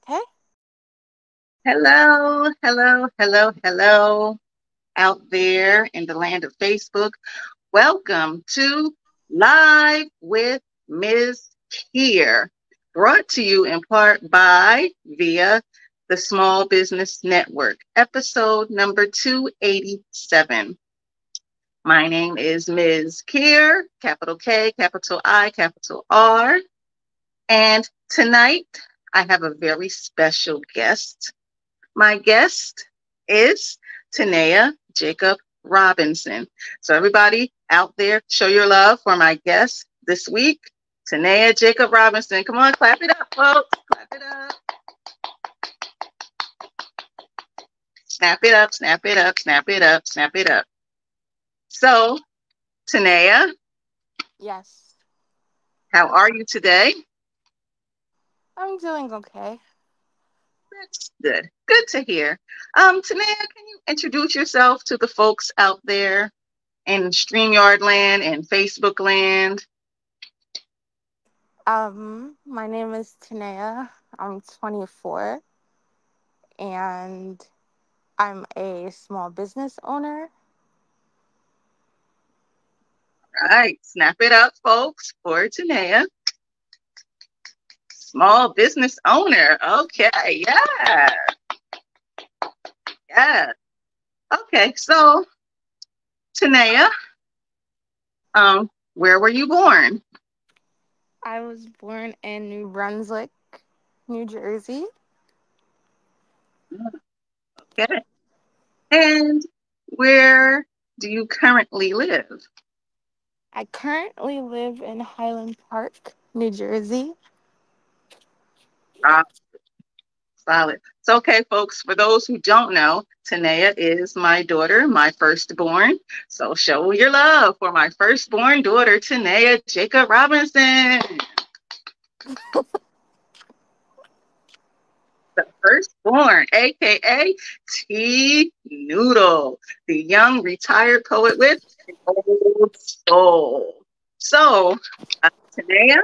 Okay. Hello, hello, hello, hello, out there in the land of Facebook. Welcome to Live with Ms. KIR, brought to you in part by via the Small Business Network, episode number 287. My name is Ms. KIR, capital K, capital I, capital R, and tonight I have a very special guest. My guest is Tanea Jacob Robinson. So everybody out there, show your love for my guest this week, Tanea Jacob Robinson. Come on, clap it up, folks. Clap it up. Snap it up, snap it up, snap it up, snap it up. So, Tanea, Yes. how are you today? I'm doing okay. That's good. Good to hear. Tanea, can you introduce yourself to the folks out there in StreamYard land and Facebook land? My name is Tanea. I'm 24 and I'm a small business owner. Right. Snap it up, folks, for Tanea. Small business owner. Okay. Yeah. Yeah. Okay. So, Tanea, where were you born? I was born in New Brunswick, New Jersey. Okay. And where do you currently live? I currently live in Highland Park, New Jersey. Ah, solid. So, okay, folks, for those who don't know, Tanea is my daughter, my firstborn. So, show your love for my firstborn daughter, Tanea Jacob Robinson. The firstborn, aka T Noodle, the young retired poet with an old soul. So, Tanea,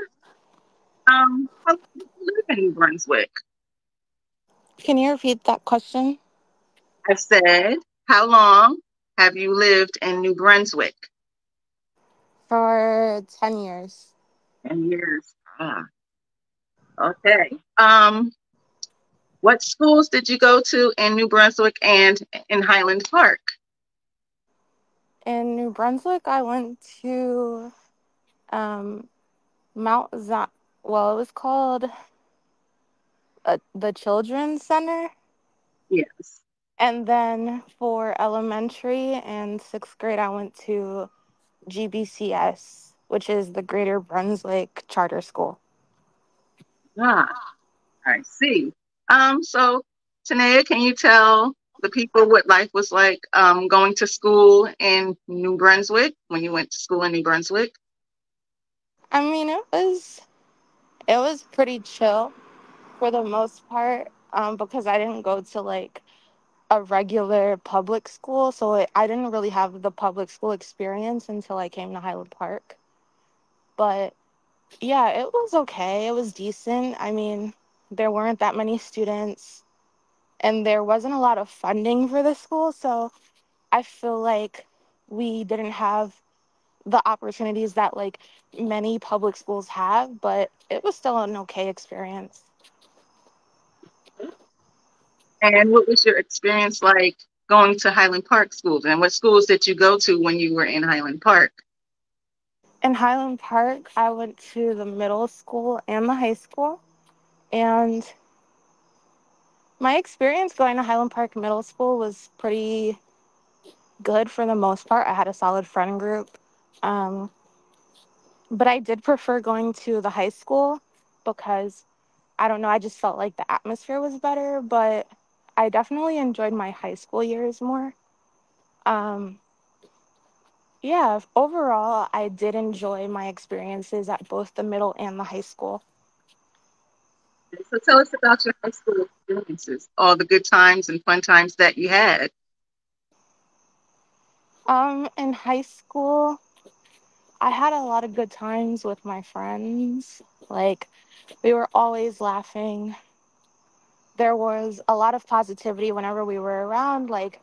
how long do you live in New Brunswick? Can you repeat that question? I said, how long have you lived in New Brunswick? For 10 years. 10 years. Okay. What schools did you go to in New Brunswick and in Highland Park? In New Brunswick, I went to um, Mount Zion. Well, it was called the Children's Center. Yes. And then for elementary and sixth grade, I went to GBCS, which is the Greater Brunswick Charter School. Ah, I see. So Tanea, can you tell the people what life was like going to school in New Brunswick when you went to school in New Brunswick? I mean, it was pretty chill for the most part, because I didn't go to like a regular public school, so I didn't really have the public school experience until I came to Highland Park. But yeah, it was okay. It was decent. I mean, there weren't that many students and there wasn't a lot of funding for the school, so I feel like we didn't have the opportunities that like many public schools have, but it was still an okay experience. And what was your experience like going to Highland Park schools? And what schools did you go to when you were in Highland Park? In Highland Park, I went to the middle school and the high school, and my experience going to Highland Park Middle School was pretty good for the most part. I had a solid friend group. Um, but I did prefer going to the high school because I don't know, I just felt like the atmosphere was better, but I definitely enjoyed my high school years more. Um, yeah, overall, I did enjoy my experiences at both the middle and the high school. So tell us about your high school experiences, all the good times and fun times that you had. In high school, I had a lot of good times with my friends. Like, we were always laughing. there was a lot of positivity whenever we were around. Like,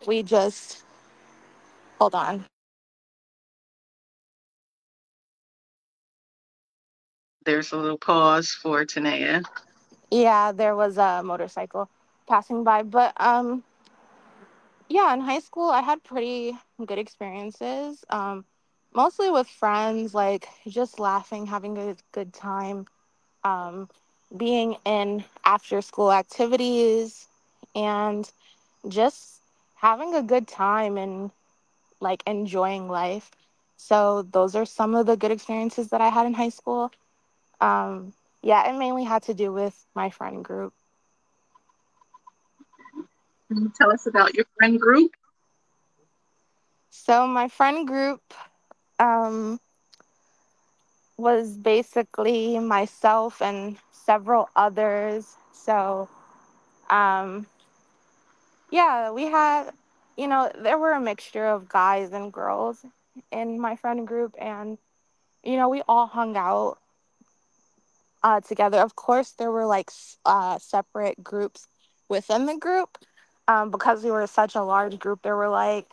we just, hold on. There's a little pause for Tanea. Yeah, there was a motorcycle passing by. But yeah, in high school, I had pretty good experiences. Mostly with friends, like just laughing, having a good time, um, being in after school activities, and just having a good time and like enjoying life. So those are some of the good experiences that I had in high school. Um, yeah, it mainly had to do with my friend group. Can you tell us about your friend group? So my friend group um, was basically myself and several others. So um, yeah, we had, there were a mixture of guys and girls in my friend group, and we all hung out together. Of course, there were like separate groups within the group, because we were such a large group. There were like,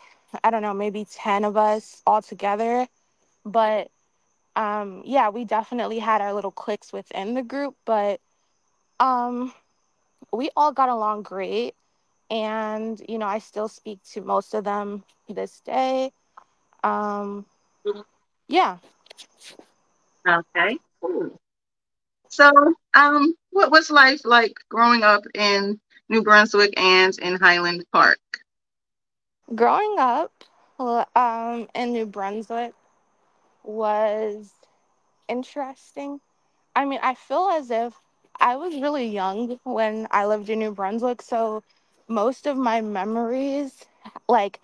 I don't know, maybe 10 of us all together. But yeah, we definitely had our little cliques within the group, but um, we all got along great. And, I still speak to most of them this day. Um, yeah. Okay, cool. So, what was life like growing up in New Brunswick and in Highland Park? Growing up in New Brunswick was interesting. I mean, I feel as if I was really young when I lived in New Brunswick, so most of my memories like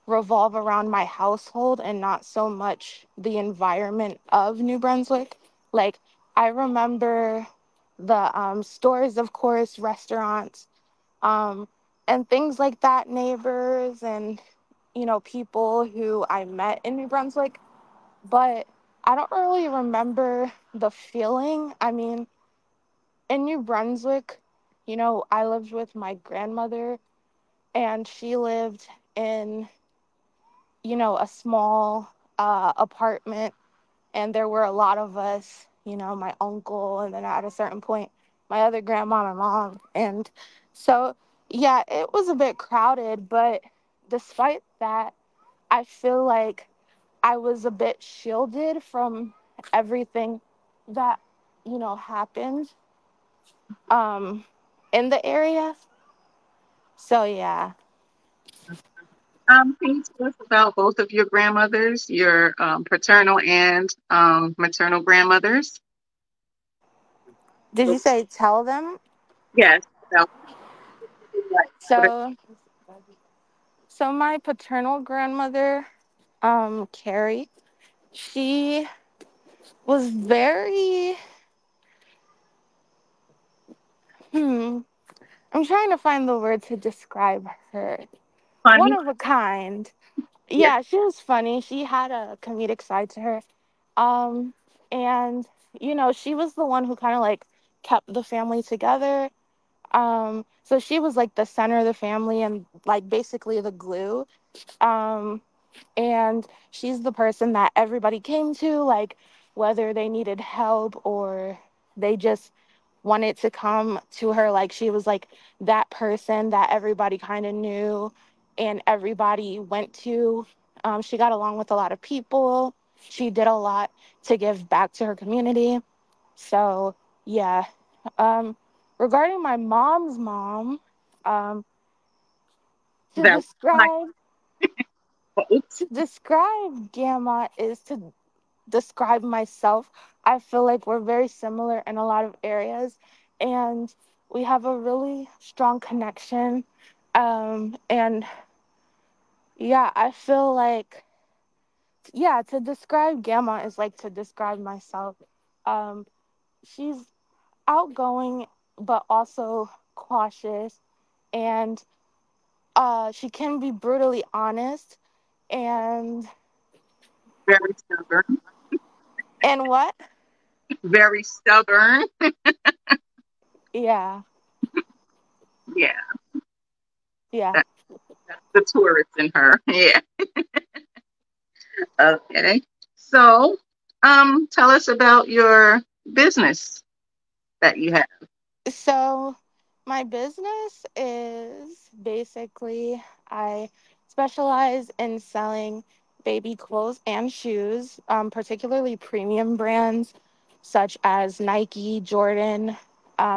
revolve around my household and not so much the environment of New Brunswick. Like, I remember the stores, of course, restaurants, um, and things like that, neighbors, and people who I met in New Brunswick, but I don't really remember the feeling. I mean, in New Brunswick, I lived with my grandmother, and she lived in, a small apartment, and there were a lot of us, my uncle, and then at a certain point, my other grandma, my mom. And so, yeah, it was a bit crowded, but despite that, I feel like I was a bit shielded from everything that, happened um, in the area. So, yeah. Can you tell us about both of your grandmothers, your paternal and maternal grandmothers? Did you say tell them? Yes, about what So, so my paternal grandmother, Carrie, she was very, hmm, I'm trying to find the word to describe her. One funny. of a kind. Yes, Yeah, she was funny. She had a comedic side to her. Um, and, she was the one who kind of like kept the family together. So she was like the center of the family and like basically the glue. Um, and she's the person that everybody came to, like whether they needed help or they just wanted to come to her. Like, she was like that person that everybody kind of knew and everybody went to. She got along with a lot of people. She did a lot to give back to her community. So yeah. um Regarding my mom's mom, um to that was describe my oops. to describe Gamma is to describe myself. I feel like we're very similar in a lot of areas, and we have a really strong connection. And yeah, I feel like, yeah, to describe Gamma is like to describe myself. Um, she's outgoing, but also cautious, and she can be brutally honest. And Very stubborn. what? Very stubborn. Yeah. Yeah, Yeah. that, that's the tourist in her. Yeah. Okay. So, tell us about your business that you have. So, my business is basically I specialize in selling baby clothes and shoes, particularly premium brands such as Nike, Jordan,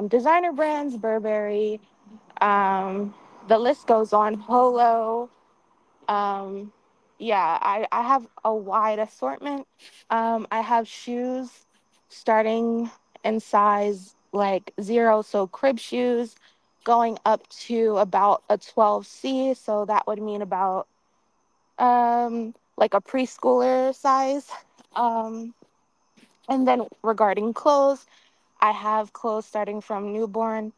designer brands, Burberry. Um, the list goes on. Polo. Um, yeah, I have a wide assortment. I have shoes starting in size like zero, so crib shoes, going up to about a 12C. So that would mean about like a preschooler size. Um, and then regarding clothes, I have clothes starting from newborn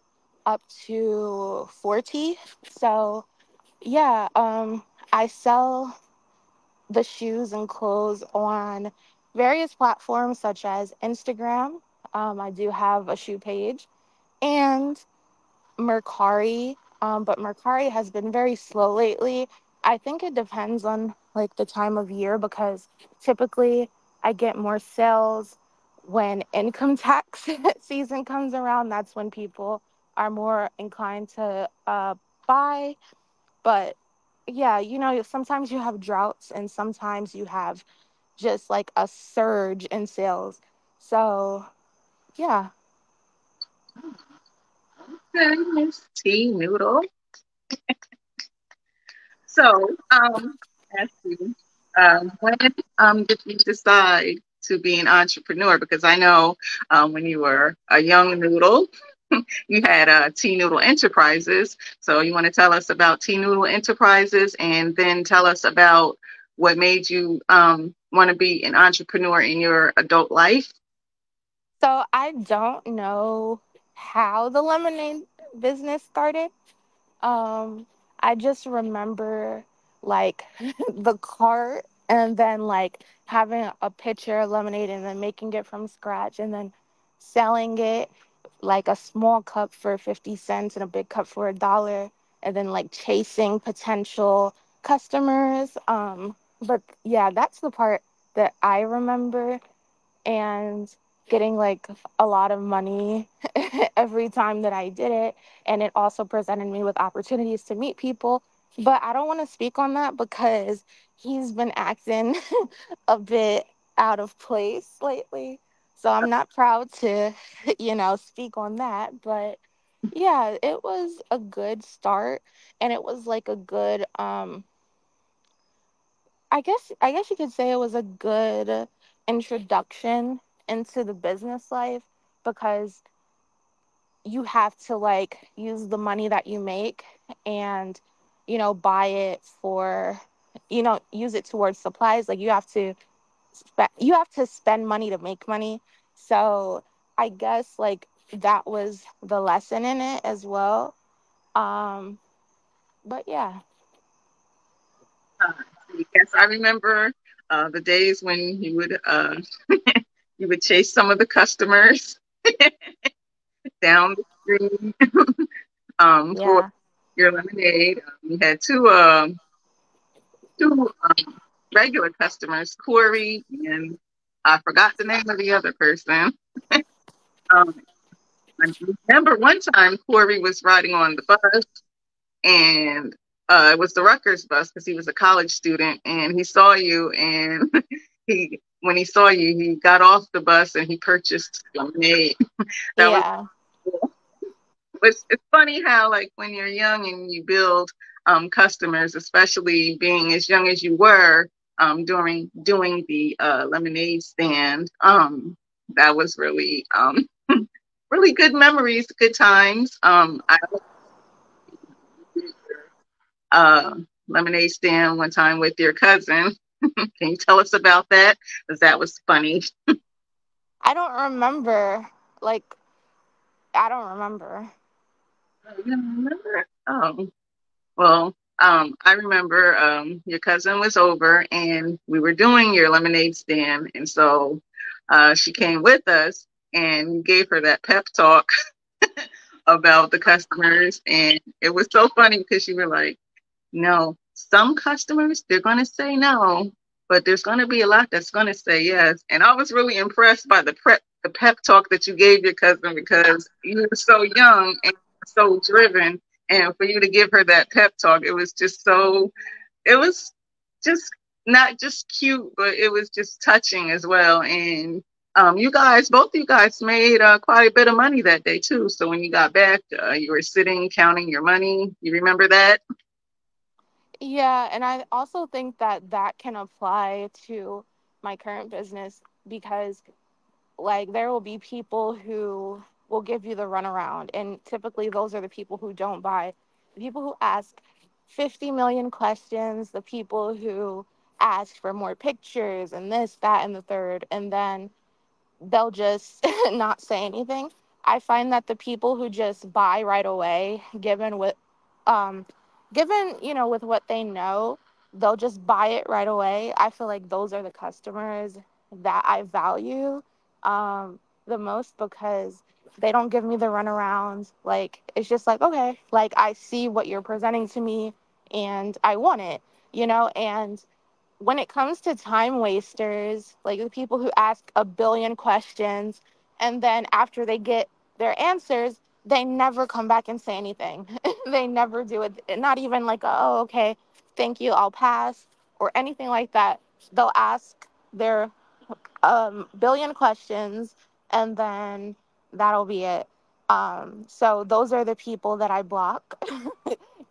up to 40. So yeah, I sell the shoes and clothes on various platforms such as Instagram. I do have a shoe page and Mercari, but Mercari has been very slow lately. I think it depends on like the time of year because typically I get more sales when income tax season comes around. That's when people are more inclined to buy. But yeah, sometimes you have droughts and sometimes you have just like a surge in sales. So, yeah. Okay, Miss T Noodle. So, ask you, when did you decide to be an entrepreneur? Because I know when you were a young noodle, you had T Noodle Enterprises. So, you want to tell us about T Noodle Enterprises and then tell us about what made you want to be an entrepreneur in your adult life? So, I don't know how the lemonade business started. Um, I just remember like the cart and then like having a pitcher of lemonade and then making it from scratch and then selling it like a small cup for 50 cents and a big cup for $1 and then like chasing potential customers. But yeah, that's the part that I remember and getting like a lot of money every time that I did it. And it also presented me with opportunities to meet people. But I don't want to speak on that because he's been acting a bit out of place lately. So I'm not proud to, speak on that. But yeah, it was a good start and it was like a good I guess you could say it was a good introduction into the business life because you have to like use the money that you make and buy it for use it towards supplies like you have to spend money to make money. So I guess like that was the lesson in it as well. um but yeah. Uh, yes, I remember the days when you would chase some of the customers down the street for Yeah. your lemonade. You had two regular customers, Corey and I forgot the name of the other person. Um, I remember one time Corey was riding on the bus and it was the Rutgers bus because he was a college student and he saw you and when he saw you he got off the bus and he purchased lemonade. That was Yeah. cool. It's funny how like when you're young and you build customers, especially being as young as you were during doing the lemonade stand. That was really really good memories, good times. I uh, lemonade stand one time with your cousin. Can you tell us about that? Because that was funny. I don't remember. Like, I don't remember. Oh, you don't remember? Oh, well, I remember your cousin was over and we were doing your lemonade stand. And so she came with us and you gave her that pep talk about the customers, and it was so funny because you were like, no, some customers, they're going to say no, but there's going to be a lot that's going to say yes. And I was really impressed by the pep talk that you gave your cousin because you were so young and so driven. And for you to give her that pep talk, it was just not just cute, but it was just touching as well. And both you guys made quite a bit of money that day too. So when you got back, you were sitting counting your money. You remember that? Yeah, and I also think that that can apply to my current business because, like, there will be people who will give you the runaround, and typically those are the people who don't buy. The people who ask 50 million questions, the people who ask for more pictures and this, that, and the third, and then they'll just not say anything. I find that the people who just buy right away, um, given with what they know, they'll just buy it right away. I feel like those are the customers that I value the most because they don't give me the runarounds. Like it's just like okay, like I see what you're presenting to me, and I want it. And when it comes to time wasters, like the people who ask a billion questions and then after they get their answers, they never come back and say anything. They never do it. Not even like, oh, okay, thank you, I'll pass, or anything like that. They'll ask their billion questions and then that'll be it. So those are the people that I block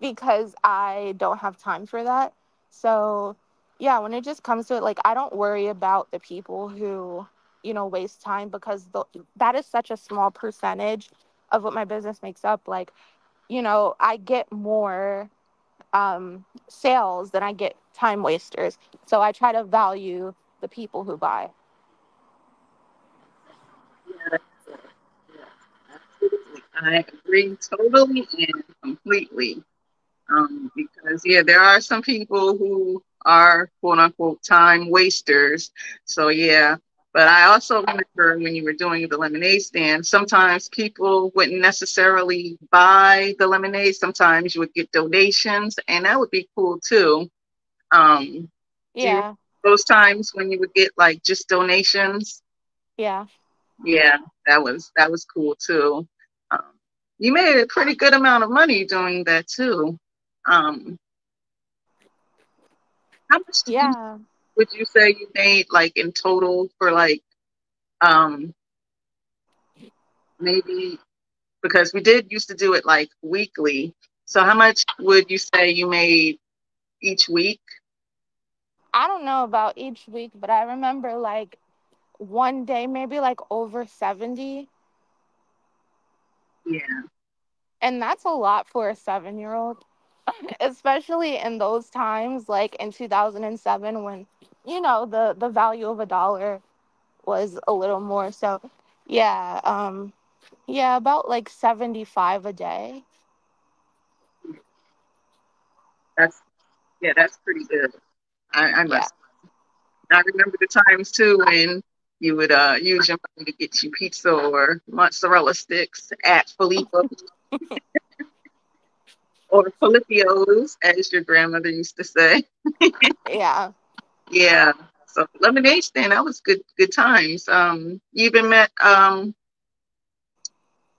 because I don't have time for that. So yeah, when it just comes to it, like I don't worry about the people who, waste time because that is such a small percentage of what my business makes up. Like, I get more sales than I get time wasters. So I try to value the people who buy. Yeah, absolutely. I agree totally and completely. Because yeah, there are some people who are quote unquote time wasters. So yeah, but I also remember when you were doing the lemonade stand, sometimes people wouldn't necessarily buy the lemonade. Sometimes you would get donations, and that would be cool too. Um, do you Yeah, those times when you would get like just donations? yeah, Yeah, that was cool too. Um, you made a pretty good amount of money doing that too. Um, how much yeah. would you say you made like in total for like um maybe because we did used to do it like weekly. So how much would you say you made each week? I don't know about each week, but I remember like one day, maybe like over 70. Yeah, And that's a lot for a 7-year old, especially in those times, like in 2007, when, the value of a dollar was a little more. So, yeah, yeah, about like 75 a day. that's that's pretty good. I Yeah. must. I remember the times too when you would use your money to get you pizza or mozzarella sticks at Filippo or Filipios, as your grandmother used to say. Yeah. Yeah. So lemonade stand, that was good times. You even met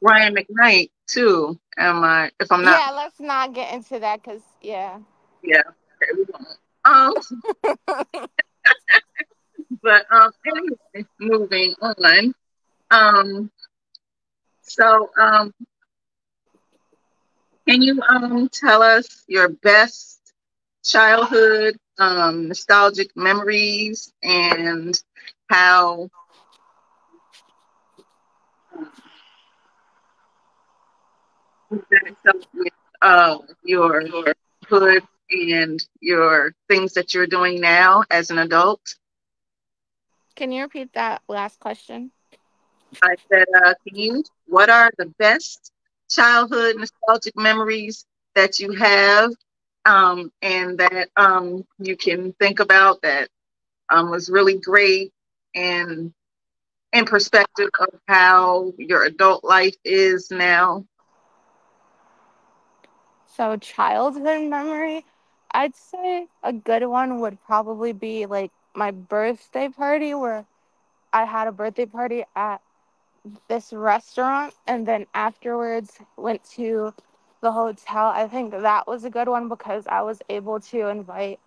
Ryan McKnight too. Am I if I'm not Yeah, let's not get into that because, yeah. yeah, okay, we won't. Um but anyway, moving on. Um so can you tell us your best childhood nostalgic memories and how um, that itself with your hood and your things that you're doing now as an adult? Can you repeat that last question? I said, what are the best childhood nostalgic memories that you have and that you can think about that was really great and in perspective of how your adult life is now? So, childhood memory, I'd say a good one would probably be like my birthday party, where I had a birthday party at this restaurant and then afterwards went to the hotel. I think that was a good one because I was able to invite,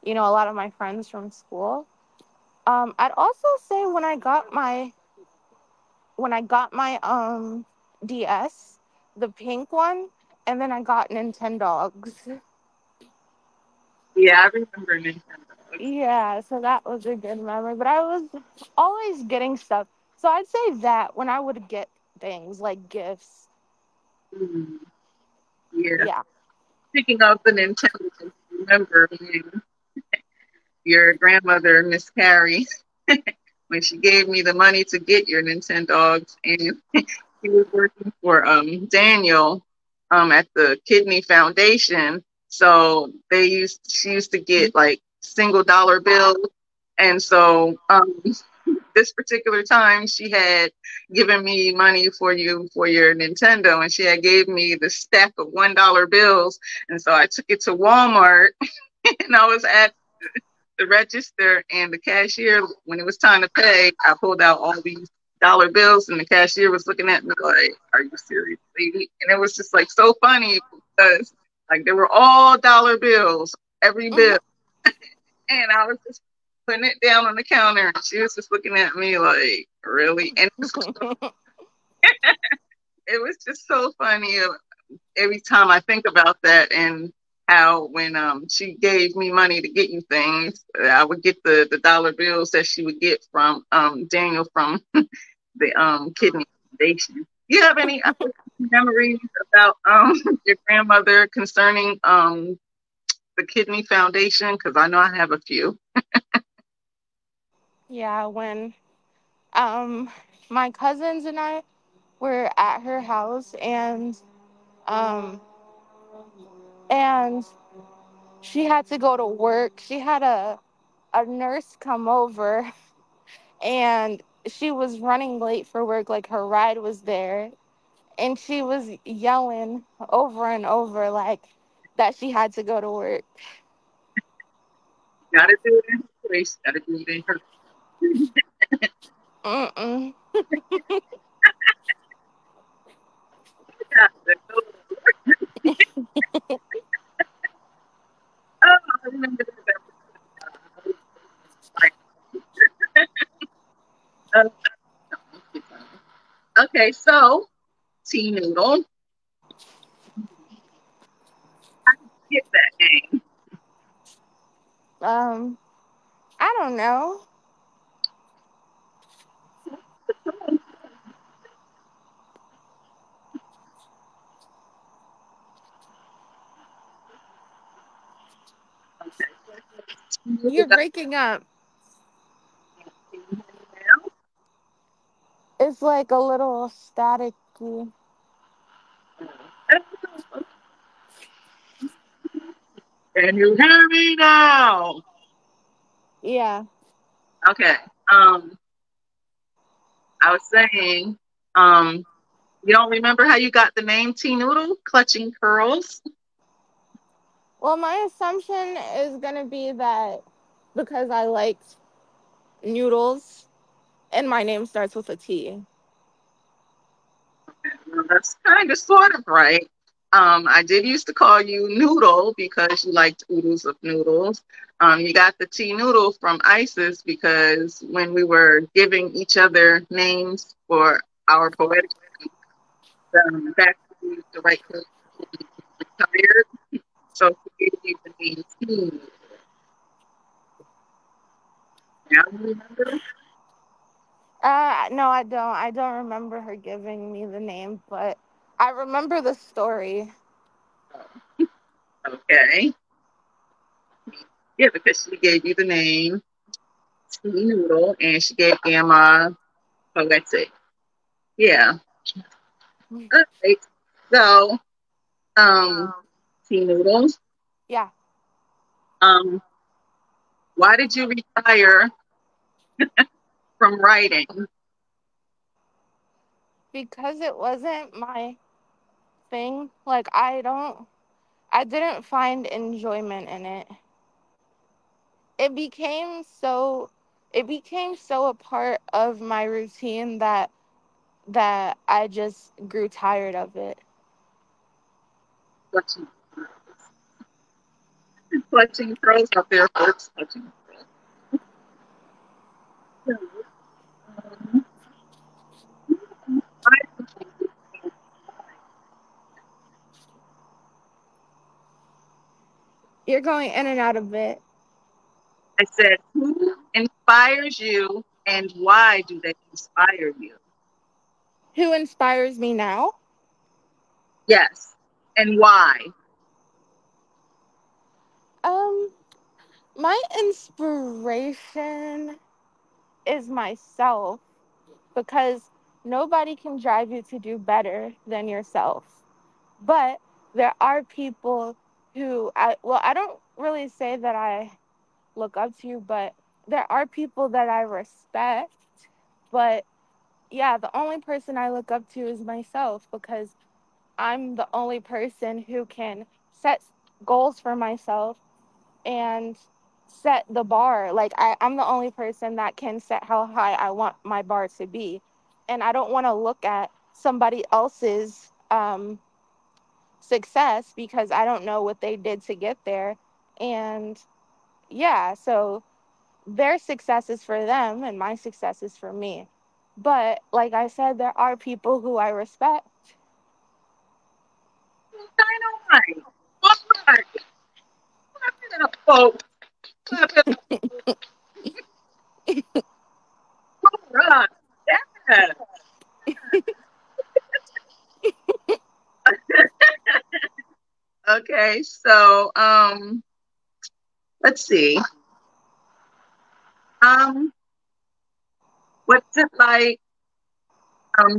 a lot of my friends from school. I'd also say when I got my DS, the pink one, and then I got Nintendogs. Yeah, I remember Nintendo. Yeah, so that was a good memory. But I was always getting stuff. So I'd say that when I would get things like gifts. Mm, yeah. Yeah. Speaking of the Nintendo, remember when your grandmother, Miss Carrie, when she gave me the money to get your Nintendogs, and he was working for Daniel at the Kidney Foundation. So she used to get like single dollar bills. And so this particular time she had given me money for you for your Nintendo, and she had gave me the stack of $1 bills. And so I took it to Walmart and I was at the register, and the cashier, when it was time to pay, I pulled out all these dollar bills, and the cashier was looking at me like, "Are you serious, lady?" And it was just like so funny because like they were all dollar bills, every Hmm. bill, and I was just putting it down on the counter, and she was just looking at me like, "Really?" And it was just so funny every time I think about that, and how when she gave me money to get you things, I would get the dollar bills that she would get from Daniel from the Kidney Foundation. Do you have any other memories about your grandmother concerning the Kidney Foundation? Because I know I have a few. Yeah, when um my cousins and I were at her house um and she had to go to work. She had a nurse come over and she was running late for work, like her ride was there, and she was yelling over and over like that she had to go to work. Gotta do it in her place. Gotta do it in her. Mm-mm. Oh, I remember that. Like, uh, okay, so T Noodle, how did you get that name? um I don't know. Okay, T Noodle You're got breaking up. now. It's like a little staticky. Can you hear me now? Yeah. Okay. Um, I was saying, um, you don't remember how you got the name T Noodle, Clutching Curls? Well, my assumption is gonna be that because I liked noodles and my name starts with a T. Well, that's kind of sort of right. I did used to call you Noodle because you liked oodles of noodles. You got the T Noodle from ISIS because when we were giving each other names for our poetic back when we used to write poetry, retired. So he gave you the name T. Now you remember? No, I don't. I don't remember her giving me the name, but I remember the story. Okay. Yeah, because she gave you the name T Noodle and she gave Grandma poetic. Yeah. All right. So, um, T Noodles, Yeah, um, why did you retire from writing? because it wasn't my thing. Like I don't. I didn't find enjoyment in it. It became so it became so a part of my routine that I just grew tired of it. Clutching, clutching pearls out there, folks. Clutching pearls. Um, I You're going in and out a bit. I said, who inspires you and why do they inspire you? Who inspires me now? Yes. And why? Um, my inspiration is myself because nobody can drive you to do better than yourself. But there are people I don't really say that I look up to you, but there are people that I respect. But yeah, the only person I look up to is myself because I'm the only person who can set goals for myself and set the bar. Like I'm the only person that can set how high I want my bar to be. And I don't want to look at somebody else's success because I don't know what they did to get there. And yeah, so their success is for them and my success is for me. But like I said, there are people who I respect. Dynamite. All right. Clap it up, folks. Clap it up. All right. Yeah. Okay, so let's see. Um, what's it like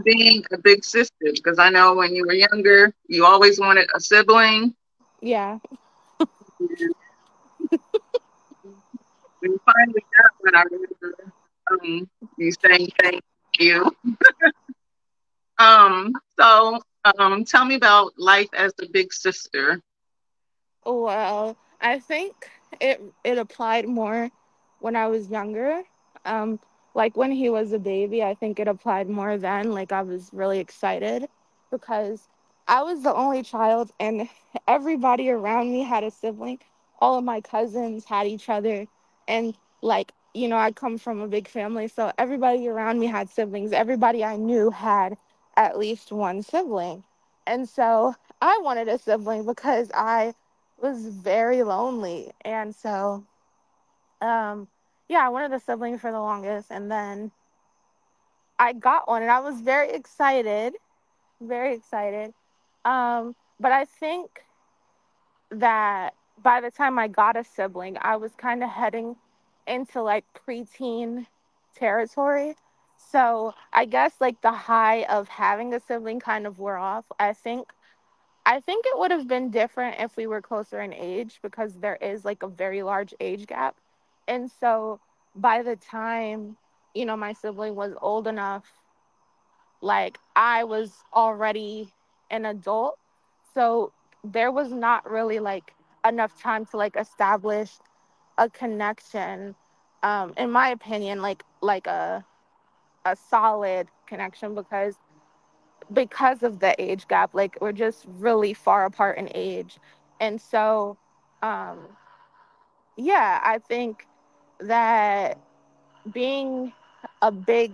being a big sister? Because I know when you were younger, you always wanted a sibling. Yeah. And when you finally got one, I remember you saying thank you. So tell me about life as a big sister. Well, I think it applied more when I was younger. Um, like when he was a baby, I think it applied more then. Like I was really excited because I was the only child and everybody around me had a sibling. All of my cousins had each other and like, I come from a big family, so everybody around me had siblings. Everybody I knew had at least one sibling. And so I wanted a sibling because I was very lonely. And so, um, yeah, I wanted a sibling for the longest. And then I got one and I was very excited, very excited. But I think that by the time I got a sibling, I was kind of heading into like preteen territory. So I guess like the high of having a sibling kind of wore off. I think it would have been different if we were closer in age because there is like a very large age gap. And so by the time, my sibling was old enough, like I was already an adult. So there was not really like enough time to like establish a connection, in my opinion, like a solid connection because of the age gap. Like we're just really far apart in age. And so um yeah, I think that being a big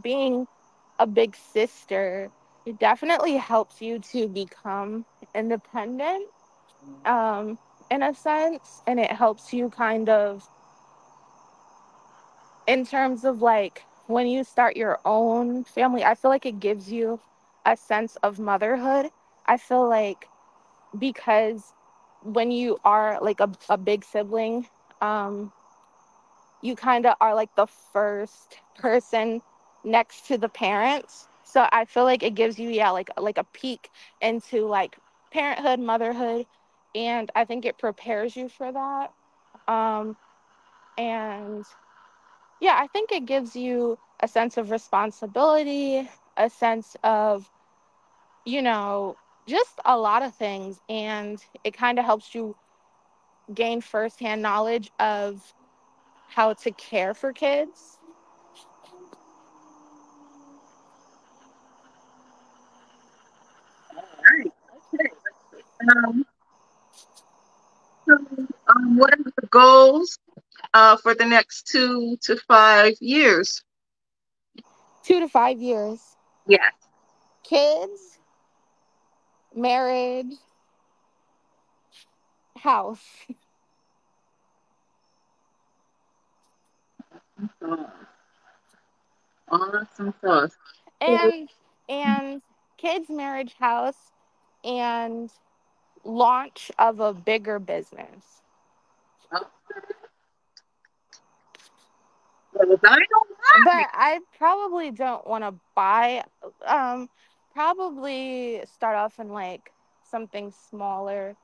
being a big sister, it definitely helps you to become independent, um in a sense, and it helps you kind of in terms of like when you start your own family. I feel like it gives you a sense of motherhood. I feel like because when you are like a big sibling, um, you kind of are like the first person next to the parents. So I feel like it gives you, yeah, like a peek into like parenthood, motherhood, and I think it prepares you for that. Um, and yeah, I think it gives you a sense of responsibility, a sense of, you know, just a lot of things. And it kind of helps you gain firsthand knowledge of how to care for kids. All right. Okay. Um, so, what are the goals for the next 2 to 5 years? 2 to 5 years. Yes. Kids, marriage, house. Awesome. Awesome sauce. and and kids, marriage, house, and launch of a bigger business. Well, I don't But I probably don't want to buy, um probably start off in like something smaller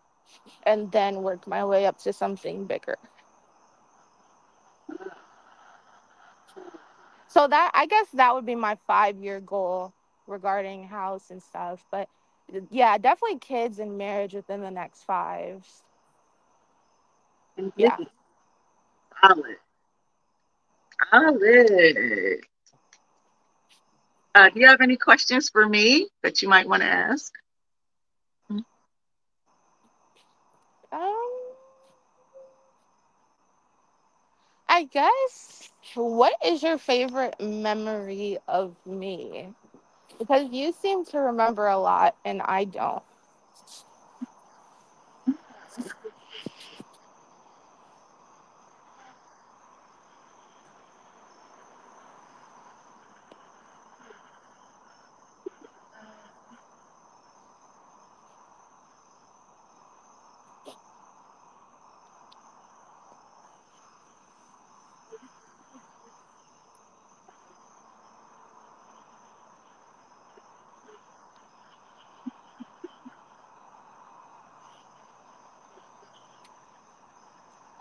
and then work my way up to something bigger. So that, I guess that would be my 5-year goal regarding house and stuff. But yeah, definitely kids and marriage within the next 5. and Yeah. business. Solid. Solid. Do you have any questions for me that you might want to ask? Um, I guess, what is your favorite memory of me? Because you seem to remember a lot and I don't.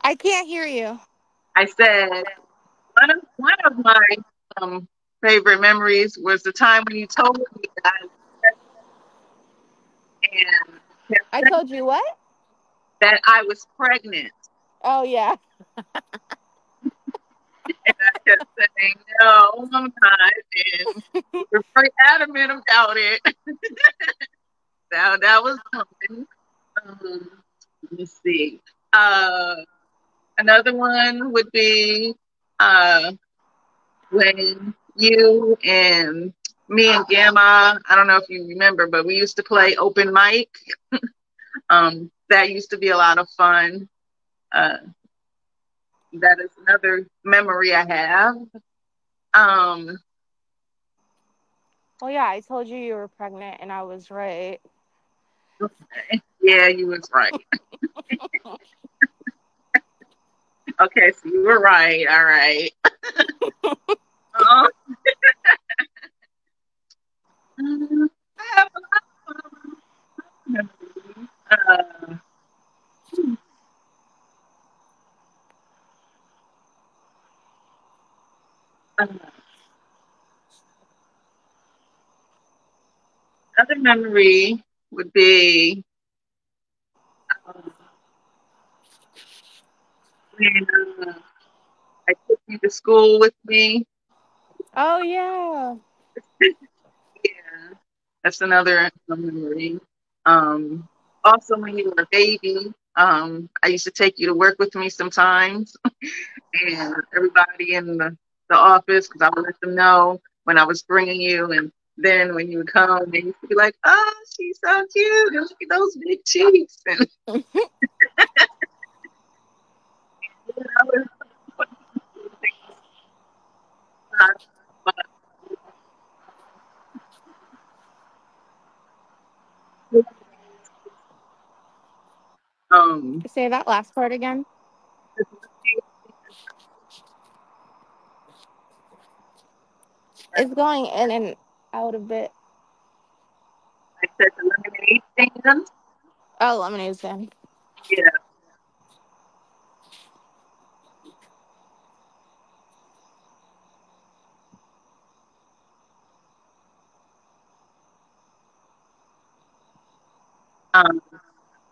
I can't hear you. I said one of my um, favorite memories was the time when you told me that I was pregnant and kept I saying told you what? that I was pregnant, Oh, yeah. and I kept saying no, I'm not, and you were very adamant about it. That was one. Um, let me see. Uh, Another one would be uh, when you and me and Gamma, I don't know if you remember, but we used to play open mic. That used to be a lot of fun. Uh, that is another memory I have. Um, Well, yeah, I told you you were pregnant and I was right. yeah, you was right. Okay, so you were right. All right. Uh, I have a lot of memories. Uh, Another memory would be um, when I took you to school with me. Oh, yeah. Yeah, that's another memory. Um, Also, when you were a baby, I used to take you to work with me sometimes, and everybody in the office, because I would let them know when I was bringing you. And then when you would come, they used to be like, "Oh, she's so cute! And look at those big cheeks!" And I was, um, Say that last part again. It's going in and out a bit. I said the lemonade stand. Oh, lemonade stand. Yeah, Um,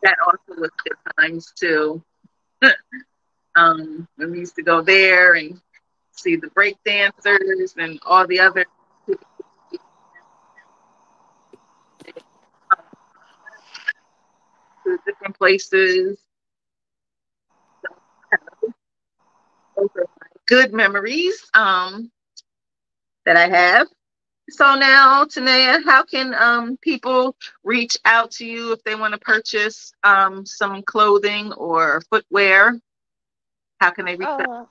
that also was good times too. When we used to go there and see the break dancers and all the other to different places. Those are my good memories that I have. So now, Tanea, how can people reach out to you if they want to purchase some clothing or footwear? How can they reach out?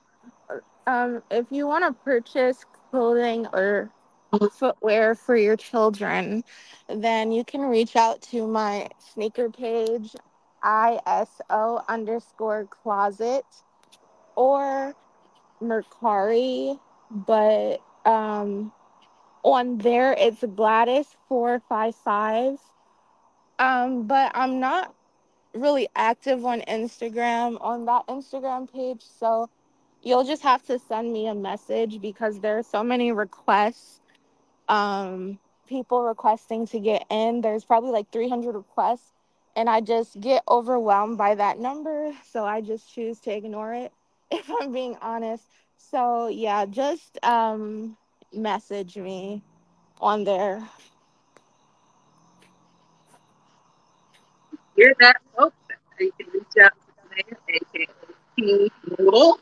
Oh, if you want to purchase clothing or footwear for your children, then you can reach out to my sneaker page, ISO underscore closet, or Mercari. But on there, it's Gladys455. But I'm not really active on Instagram on that Instagram page, so you'll just have to send me a message because there are so many requests, people requesting to get in. There's probably like 300 requests, and I just get overwhelmed by that number, so I just choose to ignore it if I'm being honest. So yeah, just message me on there. Hear that, folks? That's how you can reach out to Tanea, aka T Noodle.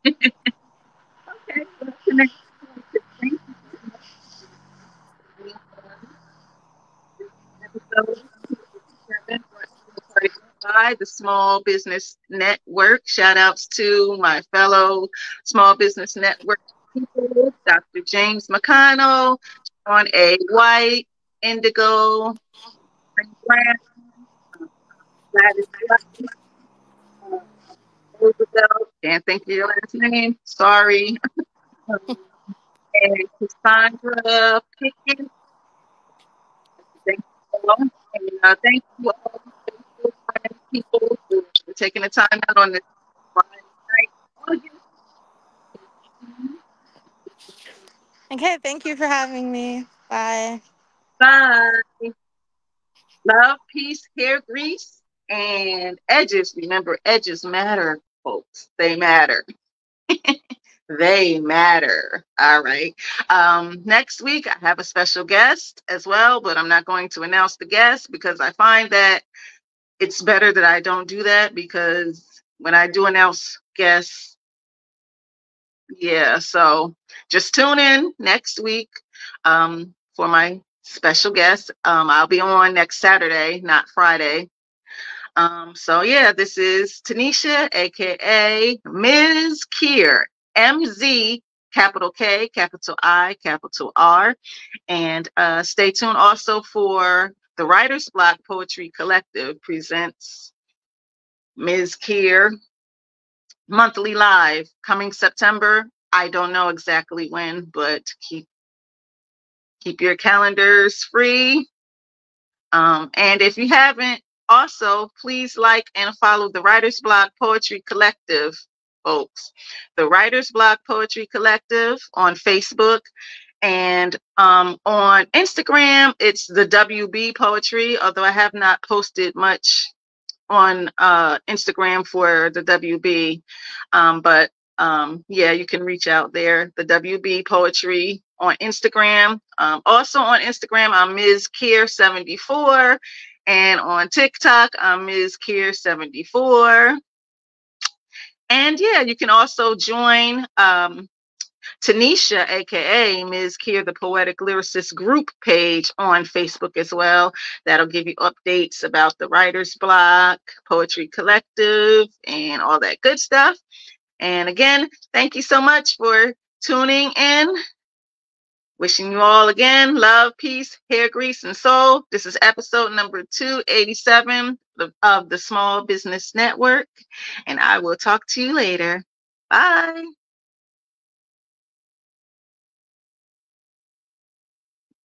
Okay, so that's the next thing. Episode 7 by the Small Business Network. Shout outs to my fellow Small Business Network people, Dr. James McConnell, Sean A. White, Indigo, Brown, Gladys Roosevelt, can't think of your last name, sorry, and Cassandra Pickens. Thank you all. And thank you all, people, for taking the time out on this Friday night. Okay, thank you for having me. Bye. Bye. Love, peace, hair grease, and edges. Remember, edges matter, folks. They matter. They matter. All right. Next week, I have a special guest as well, but I'm not going to announce the guest because I find that it's better that I don't do that because when I do announce guests, yeah, so just tune in next week for my special guest. I'll be on next Saturday, not Friday. So yeah, this is Tanisha, aka Ms. KIR, MZ, capital K, capital I, capital R. And stay tuned also for the Writer's Block Poetry Collective presents Ms. KIR monthly live coming September. I don't know exactly when, but keep your calendars free. And if you haven't, also please like and follow the Writer's Block Poetry Collective, folks. The Writer's Block Poetry Collective on Facebook, and on Instagram, it's the WB Poetry, although I have not posted much on Instagram for the WB. But yeah, you can reach out there, the WB Poetry on Instagram. Also on Instagram, I'm Ms. KIR74. And on TikTok, I'm Ms. KIR74. And yeah, you can also join Tanisha, aka Ms. KIR, the Poetic Lyricist group page on Facebook as well. That'll give you updates about the Writer's Block, Poetry Collective, and all that good stuff. And again, thank you so much for tuning in. Wishing you all again love, peace, hair grease, and soul. This is episode number 287 of the Small Business Network. And I will talk to you later. Bye.